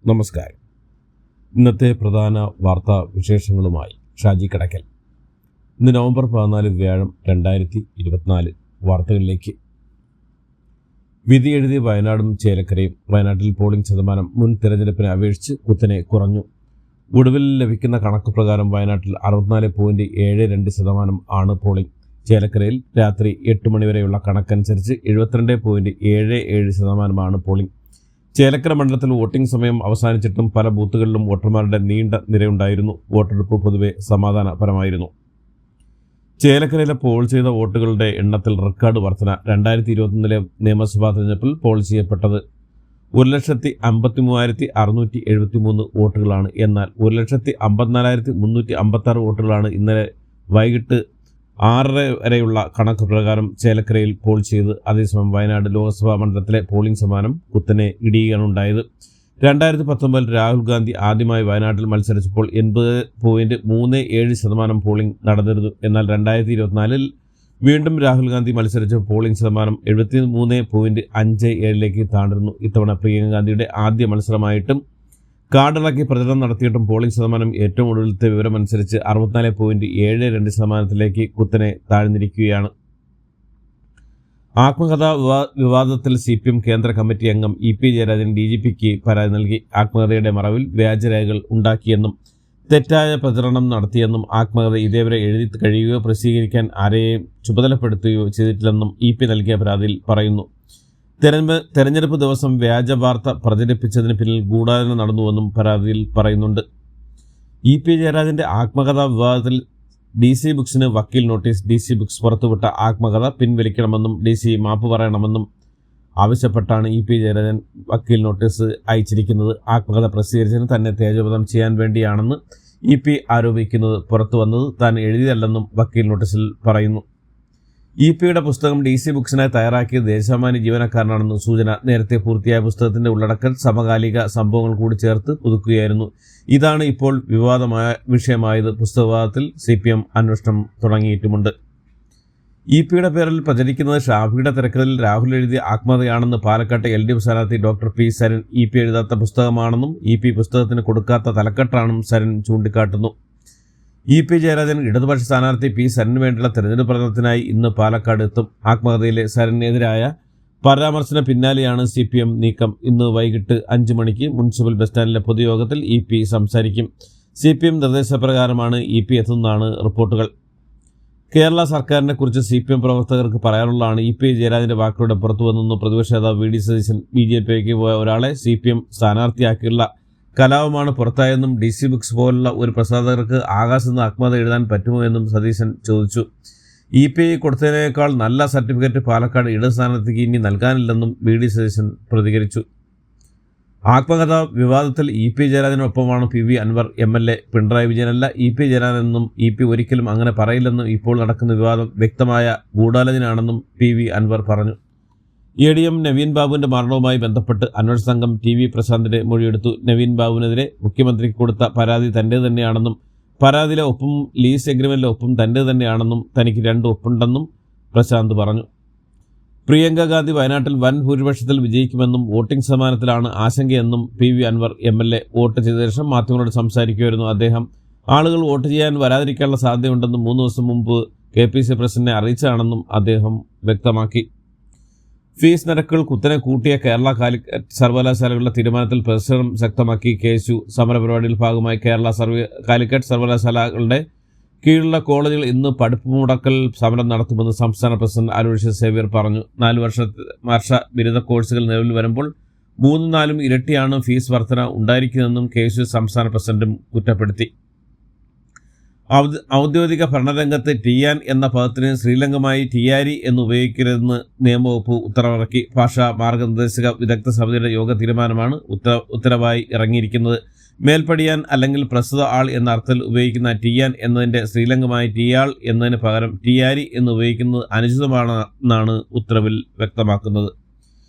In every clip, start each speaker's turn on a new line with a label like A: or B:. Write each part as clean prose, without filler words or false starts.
A: നമസ്കാരം. ഇന്നത്തെ പ്രധാന വാർത്താ വിശേഷങ്ങളുമായി ഷാജി കടക്കൽ. ഇന്ന് നവംബർ 14 വ്യാഴം 2024. വാർത്തകളിലേക്ക്. വിധി എഴുതിയ വയനാടും ചേലക്കരയും. വയനാട്ടിൽ പോളിംഗ് ശതമാനം മുൻ തിരഞ്ഞെടുപ്പിനെ അപേക്ഷിച്ച് കുത്തനെ കുറഞ്ഞു. ഒടുവിൽ ലഭിക്കുന്ന കണക്ക് പ്രകാരം വയനാട്ടിൽ 64.72% ആണ് പോളിംഗ്. ചേലക്കരയിൽ രാത്രി 8 മണിവരെയുള്ള കണക്കനുസരിച്ച് 72.77% പോളിംഗ്. ചേലക്കര മണ്ഡലത്തിൽ വോട്ടിംഗ് സമയം അവസാനിച്ചിട്ടും പല ബൂത്തുകളിലും വോട്ടർമാരുടെ നീണ്ട നിരയുണ്ടായിരുന്നു. വോട്ടെടുപ്പ് പൊതുവെ സമാധാനപരമായിരുന്നു. ചേലക്കരയിലെ പോൾ ചെയ്ത വോട്ടുകളുടെ എണ്ണത്തിൽ റെക്കോർഡ് വർധന. 2021 നിയമസഭാ തെരഞ്ഞെടുപ്പിൽ പോൾ ചെയ്യപ്പെട്ടത് 1,53,673 വോട്ടുകളാണ്. എന്നാൽ 1,54,356 വോട്ടുകളാണ് ഇന്നലെ വൈകിട്ട് 6 വരെയുള്ള കണക്ക് പ്രകാരം ചേലക്കരയിൽ പോൾ ചെയ്ത്. അതേസമയം വയനാട് ലോക്സഭാ മണ്ഡലത്തിലെ പോളിംഗ് ശതമാനം കുത്തനെ ഇടിയുകയാണ് ഉണ്ടായത്. 2019 രാഹുൽ ഗാന്ധി ആദ്യമായി വയനാട്ടിൽ മത്സരിച്ചപ്പോൾ 80.37% പോളിംഗ് നടന്നിരുന്നു. എന്നാൽ 2024 വീണ്ടും രാഹുൽ ഗാന്ധി മത്സരിച്ച പോളിംഗ് ശതമാനം 73.57 താണ്ടിരുന്നു. ഇത്തവണ പ്രിയങ്ക ഗാന്ധിയുടെ ആദ്യ മത്സരമായിട്ടും കാർഡിളക്കി പ്രചരണം നടത്തിയിട്ടും പോളിംഗ് ശതമാനം ഏറ്റവും ഒടുവിലത്തെ വിവരമനുസരിച്ച് 64.72% കുത്തനെ താഴ്ന്നിരിക്കുകയാണ്. ആത്മകഥാ വിവാദത്തിൽ CPM കേന്ദ്ര കമ്മിറ്റി അംഗം EP ജയരാജൻ DGPക്ക് പരാതി നൽകി. ആത്മകഥയുടെ മറവിൽ വ്യാജരേഖകൾ ഉണ്ടാക്കിയെന്നും തെറ്റായ പ്രചരണം നടത്തിയെന്നും ആത്മകഥ ഇതേവരെ എഴുതി കഴിയുകയോ പ്രസിദ്ധീകരിക്കാൻ ആരെയും ചുമതലപ്പെടുത്തുകയോ ചെയ്തിട്ടില്ലെന്നും EP നൽകിയ പരാതിയിൽ പറയുന്നു. തെരഞ്ഞെടുപ്പ് ദിവസം വ്യാജ വാർത്ത പ്രചരിപ്പിച്ചതിന് പിന്നിൽ ഗൂഢാലോചന നടന്നുവെന്നും പരാതിയിൽ പറയുന്നുണ്ട്. EP ജയരാജന്റെ ആത്മകഥാ വിവാദത്തിൽ DC ബുക്സിന് വക്കീൽ നോട്ടീസ്. DC ബുക്സ് പുറത്തുവിട്ട ആത്മകഥ പിൻവലിക്കണമെന്നും DC മാപ്പ് പറയണമെന്നും ആവശ്യപ്പെട്ടാണ് EP ജയരാജൻ വക്കീൽ നോട്ടീസ് അയച്ചിരിക്കുന്നത്. ആത്മകഥ പ്രസിദ്ധീകരിച്ചതിന് തന്നെ തേജോവധം ചെയ്യാൻ വേണ്ടിയാണെന്ന് EP ആരോപിക്കുന്നത് പുറത്തു വന്നത് താൻ എഴുതിയതല്ലെന്നും വക്കീൽ നോട്ടീസിൽ പറയുന്നു. EPയുടെ പുസ്തകം DC ബുക്സിനായി തയ്യാറാക്കിയത് ദേശാഭിമാനി ജീവനക്കാരനാണെന്ന് സൂചന. നേരത്തെ പൂർത്തിയായ പുസ്തകത്തിന്റെ ഉള്ളടക്കൽ സമകാലിക സംഭവങ്ങൾ കൂടി ചേർത്ത് പുതുക്കുകയായിരുന്നു. ഇതാണ് ഇപ്പോൾ വിവാദമായ വിഷയമായത്. പുസ്തകവാദത്തിൽ CPM അന്വേഷണം തുടങ്ങിയിട്ടുമുണ്ട്. EPയുടെ പേരിൽ പ്രചരിക്കുന്നത് ഷാഫിയുടെ തിരക്കഥയിൽ രാഹുൽ എഴുതിയ ആത്മകഥയാണെന്ന് പാലക്കാട്ടെ LDF സ്ഥാനാർത്ഥി doctor P Saran. EP എഴുതാത്ത പുസ്തകമാണെന്നും EP പുസ്തകത്തിന് കൊടുക്കാത്ത തലക്കെട്ടാണെന്നും സരൻ ചൂണ്ടിക്കാട്ടുന്നു. EP ജയരാജൻ ഇടതുപക്ഷ സ്ഥാനാർത്ഥി P സരന് വേണ്ടിയുള്ള തെരഞ്ഞെടുപ്പ് പ്രചരണത്തിനായി ഇന്ന് പാലക്കാട് എത്തും. ആത്മകഥയിലെ സരനെതിരായ പരാമർശന പിന്നാലെയാണ് CPM നീക്കം. ഇന്ന് വൈകിട്ട് 5 മണിക്ക് മുനിസിപ്പൽ ബസ് സ്റ്റാൻഡിലെ പൊതുയോഗത്തിൽ EP സംസാരിക്കും. CPM നിർദ്ദേശപ്രകാരമാണ് EP എത്തുന്നതാണ് റിപ്പോർട്ടുകൾ. കേരള സർക്കാരിനെ കുറിച്ച് CPM പ്രവർത്തകർക്ക് പറയാനുള്ളതാണ് EP ജയരാജന്റെ വാക്കുകളുടെ പുറത്തുവന്നു. പ്രതിപക്ഷ നേതാവ് VD സതീശൻ BJPക്ക് പോയ ഒരാളെ CPM സ്ഥാനാർത്ഥിയാക്കിയുള്ള കലാപമാണ് പുറത്തായെന്നും DC ബുക്സ് പോലുള്ള ഒരു പ്രസാധകർക്ക് ആകാശത്ത് ആത്മകഥ എഴുതാൻ പറ്റുമോ എന്നും സതീശൻ ചോദിച്ചു. EP കൊടുത്തതിനേക്കാൾ നല്ല സർട്ടിഫിക്കറ്റ് പാലക്കാട് ഇടത് സ്ഥാനാർത്ഥിക്ക് ഇനി നൽകാനില്ലെന്നും VD സതീശൻ പ്രതികരിച്ചു. ആത്മകഥ വിവാദത്തിൽ EP ജയരാജനൊപ്പമാണ് PV Anwar MLA. Pinarayi വിജയനല്ല EP ജയരാജനെന്നും EP ഒരിക്കലും അങ്ങനെ പറയില്ലെന്നും ഇപ്പോൾ നടക്കുന്ന വിവാദം വ്യക്തമായ ഗൂഢാലോചനയാണെന്നും PV അൻവർ പറഞ്ഞു. ADM നവീൻ ബാബുവിന്റെ മരണവുമായി ബന്ധപ്പെട്ട് അന്വേഷണ സംഘം TV പ്രശാന്തിന്റെ മൊഴിയെടുത്തു. നവീൻ ബാബുവിനെതിരെ മുഖ്യമന്ത്രിക്ക് കൊടുത്ത പരാതി തൻ്റെ തന്നെയാണെന്നും പരാതിയിലെ ഒപ്പും ലീസ് എഗ്രിമെന്റിലെ ഒപ്പും തൻ്റെ തന്നെയാണെന്നും തനിക്ക് 2 ഒപ്പുണ്ടെന്നും പ്രശാന്ത് പറഞ്ഞു. പ്രിയങ്ക ഗാന്ധി വയനാട്ടിൽ വൻ ഭൂരിപക്ഷത്തിൽ വിജയിക്കുമെന്നും വോട്ടിംഗ് ശതമാനത്തിലാണ് ആശങ്കയെന്നും PV അൻവർ MLA വോട്ട് ചെയ്ത ശേഷം മാധ്യമങ്ങളോട് സംസാരിക്കുകയായിരുന്നു അദ്ദേഹം. ആളുകൾ വോട്ട് ചെയ്യാൻ വരാതിരിക്കാനുള്ള സാധ്യതയുണ്ടെന്നും 3 ദിവസം മുമ്പ് KPC പ്രസിഡന്റിനെ അറിയിച്ചതാണെന്നും അദ്ദേഹം വ്യക്തമാക്കി. ഫീസ് നിരക്കുകൾ കുത്തനെ കൂട്ടിയ കേരള കാലിക്കറ്റ് സർവകലാശാലകളുടെ തീരുമാനത്തിൽ പ്രതിഷേധം ശക്തമാക്കി KSU. സമരപരിപാടിയിൽ ഭാഗമായി കേരള കാലിക്കറ്റ് സർവകലാശാലകളുടെ കീഴിലുള്ള കോളേജുകൾ ഇന്ന് പഠിപ്പ് മുടക്കൽ സമരം നടത്തുമെന്ന് സംസ്ഥാന പ്രസിഡന്റ് അലോഷ്യസ് സേവ്യർ പറഞ്ഞു. 4 വർഷ ബിരുദ കോഴ്സുകൾ നിലവിൽ വരുമ്പോൾ 3-4 ഇരട്ടിയാണ് ഫീസ് വർധന ഉണ്ടായിരിക്കുന്നതെന്നും KSU സംസ്ഥാന പ്രസിഡന്റും കുറ്റപ്പെടുത്തി. ഔദ്യോഗിക ഭരണരംഗത്ത് ടിയാൻ എന്ന പദത്തിന് ശ്രീലങ്കമായി ടിയാരി എന്ന് ഉപയോഗിക്കരുതെന്ന് നിയമവകുപ്പ് ഉത്തരവിറക്കി. ഭാഷാ മാർഗനിർദ്ദേശക വിദഗ്ധ സമിതിയുടെ യോഗ തീരുമാനമാണ് ഉത്തരവായി ഇറങ്ങിയിരിക്കുന്നത്. മേൽപ്പടിയാൻ അല്ലെങ്കിൽ പ്രസ്തുത ആൾ എന്ന അർത്ഥത്തിൽ ഉപയോഗിക്കുന്ന ടിയാൻ എന്നതിൻ്റെ ശ്രീലങ്കമായി ടിയാൾ എന്നതിന് പകരം ടിയാരി എന്ന് ഉപയോഗിക്കുന്നത് അനുചിതമാണെന്നാണ് ഉത്തരവിൽ വ്യക്തമാക്കുന്നത്.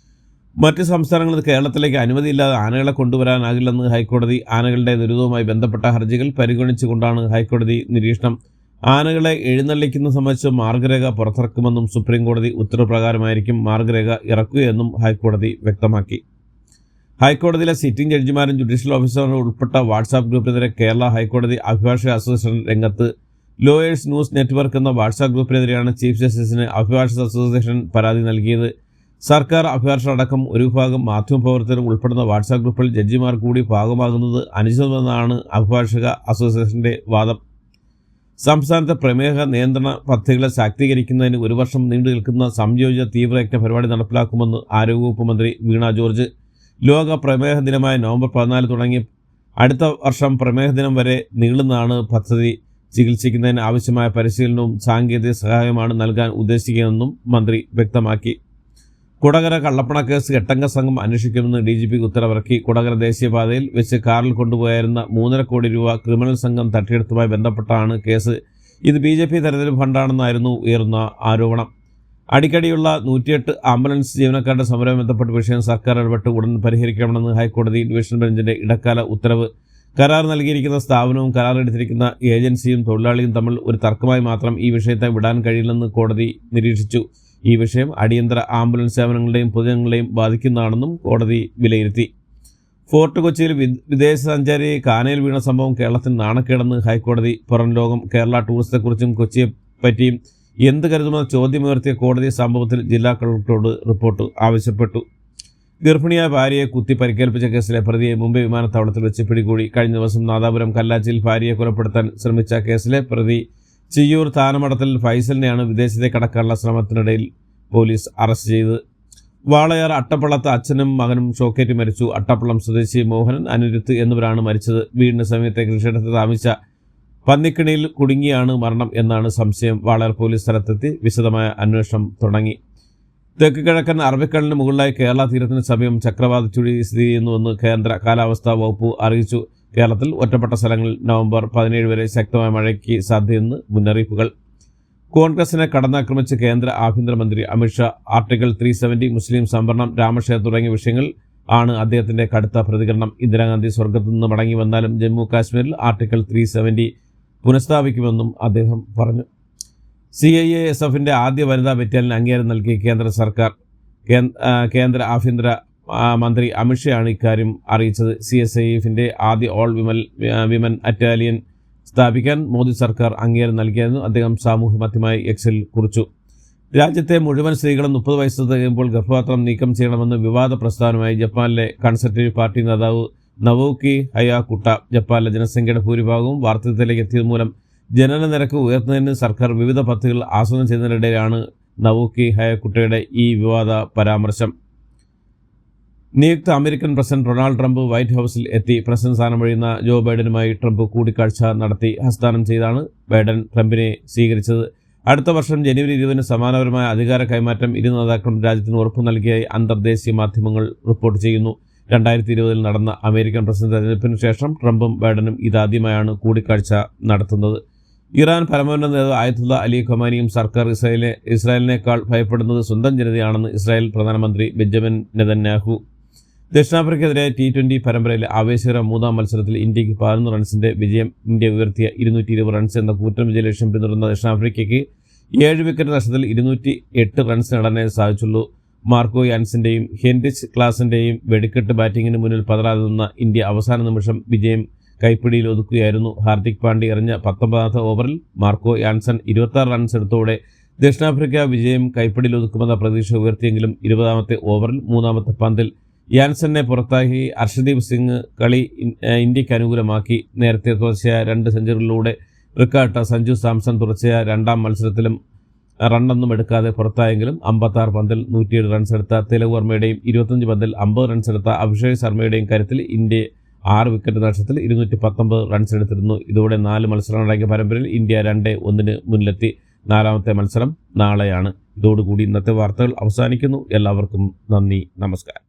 A: മറ്റ് സംസ്ഥാനങ്ങളിൽ കേരളത്തിലേക്ക് അനുമതിയില്ലാതെ ആനകളെ കൊണ്ടുവരാനാകില്ലെന്ന് ഹൈക്കോടതി. ആനകളുടെ ദുരിതവുമായി ബന്ധപ്പെട്ട ഹർജികൾ പരിഗണിച്ചുകൊണ്ടാണ് ഹൈക്കോടതി നിരീക്ഷണം. ആനകളെ എഴുന്നള്ളിക്കുന്ന സംബന്ധിച്ച് മാർഗരേഖ പുറത്തിറക്കുമെന്നും സുപ്രീം കോടതി ഉത്തരവ് പ്രകാരമായിരിക്കും മാർഗരേഖ ഇറക്കുകയെന്നും ഹൈക്കോടതി വ്യക്തമാക്കി. ഹൈക്കോടതിയിലെ സിറ്റിംഗ് ജഡ്ജിമാരും ജുഡീഷ്യൽ ഓഫീസറും ഉൾപ്പെട്ട വാട്സാപ്പ് ഗ്രൂപ്പിനെതിരെ കേരള ഹൈക്കോടതി അഭിഭാഷക അസോസിയേഷൻ രംഗത്ത്. ലോയേഴ്സ് ന്യൂസ് നെറ്റ്വർക്ക് എന്ന വാട്സാപ്പ് ഗ്രൂപ്പിനെതിരെയാണ് ചീഫ് ജസ്റ്റിസിന് അഭിഭാഷക അസോസിയേഷൻ പരാതി നൽകിയത്. സർക്കാർ അഭിഭാഷകരടക്കം ഒരു വിഭാഗം മാധ്യമപ്രവർത്തകർ ഉൾപ്പെടുന്ന വാട്സാപ്പ് ഗ്രൂപ്പിൽ ജഡ്ജിമാർ കൂടി ഭാഗമാകുന്നത് അനുചിതമെന്നാണ് അഭിഭാഷക അസോസിയേഷന്റെ വാദം. സംസ്ഥാനത്തെ പ്രമേഹ നിയന്ത്രണ പദ്ധതികളെ ശാക്തീകരിക്കുന്നതിന് 1 വർഷം നീണ്ടു നിൽക്കുന്ന സംയോജിത തീവ്രയജ്ഞ പരിപാടി നടപ്പിലാക്കുമെന്ന് ആരോഗ്യവകുപ്പ് മന്ത്രി വീണ ജോർജ്. ലോക പ്രമേഹ ദിനമായ നവംബർ 14 തുടങ്ങി അടുത്ത വർഷം പ്രമേഹ ദിനം വരെ നീളുന്നതാണ് പദ്ധതി. ചികിത്സിക്കുന്നതിന് ആവശ്യമായ പരിശീലനവും സാങ്കേതിക സഹായമാണ് നൽകാൻ ഉദ്ദേശിക്കുന്നതെന്നും മന്ത്രി വ്യക്തമാക്കി. കൊടകര കള്ളപ്പണ കേസ് 8-അംഗ സംഘം അന്വേഷിക്കുമെന്ന് DGPക്ക് ഉത്തരവിറക്കി. കൊടകര ദേശീയപാതയിൽ വെച്ച് കാറിൽ കൊണ്ടുപോയായിരുന്ന 3.5 കോടി രൂപ ക്രിമിനൽ സംഘം തട്ടിയെടുത്തുമായി ബന്ധപ്പെട്ടാണ് കേസ്. ഇത് BJP തെരഞ്ഞെടുപ്പ് ഫണ്ടാണെന്നായിരുന്നു ഉയർന്ന ആരോപണം. അടിക്കടിയുള്ള 108 ആംബുലൻസ് ജീവനക്കാരുടെ സമരവുമായി ബന്ധപ്പെട്ട വിഷയം സർക്കാർ ഇടപെട്ട് ഉടൻ പരിഹരിക്കണമെന്ന് ഹൈക്കോടതി ഡിവിഷൻ ബെഞ്ചിന്റെ ഇടക്കാല ഉത്തരവ്. കരാർ നൽകിയിരിക്കുന്ന സ്ഥാപനവും കരാർ എടുത്തിരിക്കുന്ന ഏജൻസിയും തൊഴിലാളിയും തമ്മിൽ ഒരു തർക്കമായി മാത്രം ഈ വിഷയത്തെ വിടാൻ കഴിയില്ലെന്ന് കോടതി നിരീക്ഷിച്ചു. ഈ വിഷയം അടിയന്തര ആംബുലൻസ് സേവനങ്ങളുടെയും പൊതുജനങ്ങളെയും ബാധിക്കുന്നതാണെന്നും കോടതി വിലയിരുത്തി. ഫോർട്ട് കൊച്ചിയിൽ വിദേശ സഞ്ചാരി കാനയിൽ വീണ സംഭവം കേരളത്തിന് നാണക്കേടെന്ന് ഹൈക്കോടതി. പുറം ലോകം കേരള ടൂറിസത്തെക്കുറിച്ചും കൊച്ചിയെപ്പറ്റിയും എന്ത് കരുതുമെന്ന ചോദ്യമുയർത്തിയ കോടതി സംഭവത്തിൽ ജില്ലാ കളക്ടറോട് റിപ്പോർട്ട് ആവശ്യപ്പെട്ടു. ഗർഭിണിയായ ഭാര്യയെ കുത്തി പരിക്കേൽപ്പിച്ച കേസിലെ പ്രതിയെ മുംബൈ വിമാനത്താവളത്തിൽ വെച്ച് പിടികൂടി. കഴിഞ്ഞ ദിവസം നാദാപുരം കല്ലാച്ചിയിൽ ഭാര്യയെ കൊലപ്പെടുത്താൻ ശ്രമിച്ച കേസിലെ പ്രതി ചിയ്യൂർ താനമടത്തിൽ ഫൈസലിനെയാണ് വിദേശത്തേക്ക് കടക്കാനുള്ള ശ്രമത്തിനിടയിൽ പോലീസ് അറസ്റ്റ് ചെയ്തത്. വാളയാർ അട്ടപ്പള്ളത്ത് അച്ഛനും മകനും ഷോക്കേറ്റ് മരിച്ചു. അട്ടപ്പള്ളം സ്വദേശി മോഹനൻ, അനിരുത്ത് എന്നിവരാണ് മരിച്ചത്. വീടിന് സമീപത്തെ കൃഷിയിടത്ത് താമസിച്ച പന്നിക്കിണിയിൽ കുടുങ്ങിയാണ് മരണം എന്നാണ് സംശയം. വാളയാർ പോലീസ് സ്ഥലത്തെത്തി വിശദമായ അന്വേഷണം തുടങ്ങി. തെക്ക് കിഴക്കൻ അറബിക്കടലിന് മുകളിലായി കേരള തീരത്തിന് സമീപം ചക്രവാത ചുഴി സ്ഥിതി ചെയ്യുന്നുവെന്ന് കേന്ദ്ര കാലാവസ്ഥാ വകുപ്പ് അറിയിച്ചു. കേരളത്തിൽ ഒറ്റപ്പെട്ട സ്ഥലങ്ങളിൽ നവംബർ 17 വരെ ശക്തമായ മഴയ്ക്ക് സാധ്യതയെന്ന് മുന്നറിയിപ്പുകൾ. കോൺഗ്രസിനെ കടന്നാക്രമിച്ച് കേന്ദ്ര ആഭ്യന്തരമന്ത്രി അമിത്ഷാ. ആർട്ടിക്കിൾ 370, മുസ്ലിം സംവരണം, രാമക്ഷേത്രം തുടങ്ങിയ വിഷയങ്ങൾ ആണ് അദ്ദേഹത്തിന്റെ കടുത്ത പ്രതികരണം. ഇന്ദിരാഗാന്ധി സ്വർഗത്തു നിന്ന് മടങ്ങി വന്നാലും ജമ്മു കാശ്മീരിൽ ആർട്ടിക്കിൾ 370 പുനഃസ്ഥാപിക്കുമെന്നും അദ്ദേഹം പറഞ്ഞു. CIASFന്റെ ആദ്യ വനിതാ ബറ്റാലിയന് അംഗീകാരം നൽകി കേന്ദ്ര സർക്കാർ. കേന്ദ്ര ആഭ്യന്തര മന്ത്രി അമിത്ഷായാണ് ഇക്കാര്യം അറിയിച്ചത്. CSIFന്റെ ആദ്യ ഓൾ വിമൻ ബറ്റാലിയൻ സ്ഥാപിക്കാൻ മോദി സർക്കാർ അംഗീകാരം നൽകിയെന്ന് അദ്ദേഹം സാമൂഹ്യ മാധ്യമമായ Xൽ കുറിച്ചു. രാജ്യത്തെ മുഴുവൻ സ്ത്രീകളും 30 വയസ്സ് തികയുമ്പോൾ ഗർഭപാത്രം നീക്കം ചെയ്യണമെന്ന് വിവാദ പ്രസ്താവനയുമായി ജപ്പാനിലെ കൺസർവേറ്റീവ് പാർട്ടി നേതാവ് നവോക്കി ഹയാകുട്ട. ജപ്പാനിലെ ജനസംഖ്യയുടെ ഭൂരിഭാഗവും വാർദ്ധക്യത്തിലേക്ക് എത്തിയത് മൂലം ജനന നിരക്ക് ഉയർത്തുന്നതിന് സർക്കാർ വിവിധ പദ്ധതികൾ ആസൂത്രണം ചെയ്യുന്നതിനിടയിലാണ് നവോക്കി ഹയാകുട്ടയുടെ ഈ വിവാദ പരാമർശം. നിയുക്ത American president Donald Trump white ഹൗസിൽ എത്തി. പ്രസിഡന്റ് സ്ഥാനം ഒഴിയുന്ന ജോ ബൈഡനുമായി ട്രംപ് കൂടിക്കാഴ്ച നടത്തി. ഹസ്താനം ചെയ്താണ് ബൈഡൻ ട്രംപിനെ സ്വീകരിച്ചത്. അടുത്ത വർഷം ജനുവരി 20 സമാനപരമായ അധികാര കൈമാറ്റം ഇരു നേതാക്കളും രാജ്യത്തിന് ഉറപ്പു നൽകിയായി അന്തർദേശീയ മാധ്യമങ്ങൾ റിപ്പോർട്ട് ചെയ്യുന്നു. 2020 നടന്ന അമേരിക്കൻ പ്രസിഡന്റ് തെരഞ്ഞെടുപ്പിന് ശേഷം ട്രംപും ബൈഡനും ഇതാദ്യമായാണ് കൂടിക്കാഴ്ച നടത്തുന്നത്. ഇറാൻ പരമോന്നത നേതാവ് ആയത്തുള്ള അലി ഖൊമാനിയും സർക്കാർ ഇസ്രായേലിനേക്കാൾ ഭയപ്പെടുന്നത് സ്വന്തം ജനതയാണെന്ന് ഇസ്രായേൽ പ്രധാനമന്ത്രി ബെഞ്ചമിൻ നെതന്യാഹു. ദക്ഷിണാഫ്രിക്കയ്ക്കെതിരെ T20 പരമ്പരയിലെ ആവേശകര 3-ാം മത്സരത്തിൽ ഇന്ത്യക്ക് 11 റൺസിന്റെ വിജയം. ഇന്ത്യ ഉയർത്തിയ 220 റൺസ് എന്ന കൂറ്റൻ വിജയലക്ഷ്യം പിന്തുടർന്ന ദക്ഷിണാഫ്രിക്കയ്ക്ക് 7 വിക്കറ്റ് നഷ്ടത്തിൽ 208 റൺസ് നേടാനേ സാധിച്ചുള്ളൂ. മാർക്കോ യാൻസിന്റെയും ഹെൻറിച്ച് ക്ലാസിന്റെയും വെടിക്കെട്ട് ബാറ്റിംഗിന് മുന്നിൽ പതറാതെ നിന്ന ഇന്ത്യ അവസാന നിമിഷം വിജയം കൈപ്പിടിയിൽ ഒതുക്കുകയായിരുന്നു. ഹാർദിക് പാണ്ഡ്യ എറിഞ്ഞ 19ാമത്തെ ഓവറിൽ മാർക്കോ യാൻസൺ 26 റൺസ് എടുത്തോടെ ദക്ഷിണാഫ്രിക്ക വിജയം കൈപ്പിടിയിൽ ഒതുക്കുമെന്ന പ്രതീക്ഷ ഉയർത്തിയെങ്കിലും 20ാമത്തെ ഓവറിൽ 3ാമത്തെ പന്തിൽ യാൻസനെ പുറത്താക്കി അർഷദീപ് സിംഗ് കളി ഇന്ത്യക്ക് അനുകൂലമാക്കി. നേരത്തെ തുടർച്ചയായ 2 സെഞ്ചുറികളിലൂടെ റിക്കാർഡ് സഞ്ജു സാംസൺ തുടർച്ചയായ 2ാം മത്സരത്തിലും റണ്ണൊന്നും എടുക്കാതെ പുറത്തായെങ്കിലും 56 പന്തിൽ 107 റൺസ് എടുത്ത തിലക് വർമ്മയുടെയും 25 പന്തിൽ 50 റൺസ് എടുത്ത അഭിഷേക് ശർമ്മയുടെയും കാര്യത്തിൽ ഇന്ത്യ 6 വിക്കറ്റ് നഷ്ടത്തിൽ 219 റൺസ് എടുത്തിരുന്നു. ഇതോടെ 4 മത്സരങ്ങളടങ്ങിയ പരമ്പരയിൽ ഇന്ത്യ 2-1 മുന്നിലെത്തി. 4ാമത്തെ മത്സരം നാളെയാണ്. ഇതോടുകൂടി ഇന്നത്തെ വാർത്തകൾ അവസാനിക്കുന്നു. എല്ലാവർക്കും നന്ദി, നമസ്കാരം.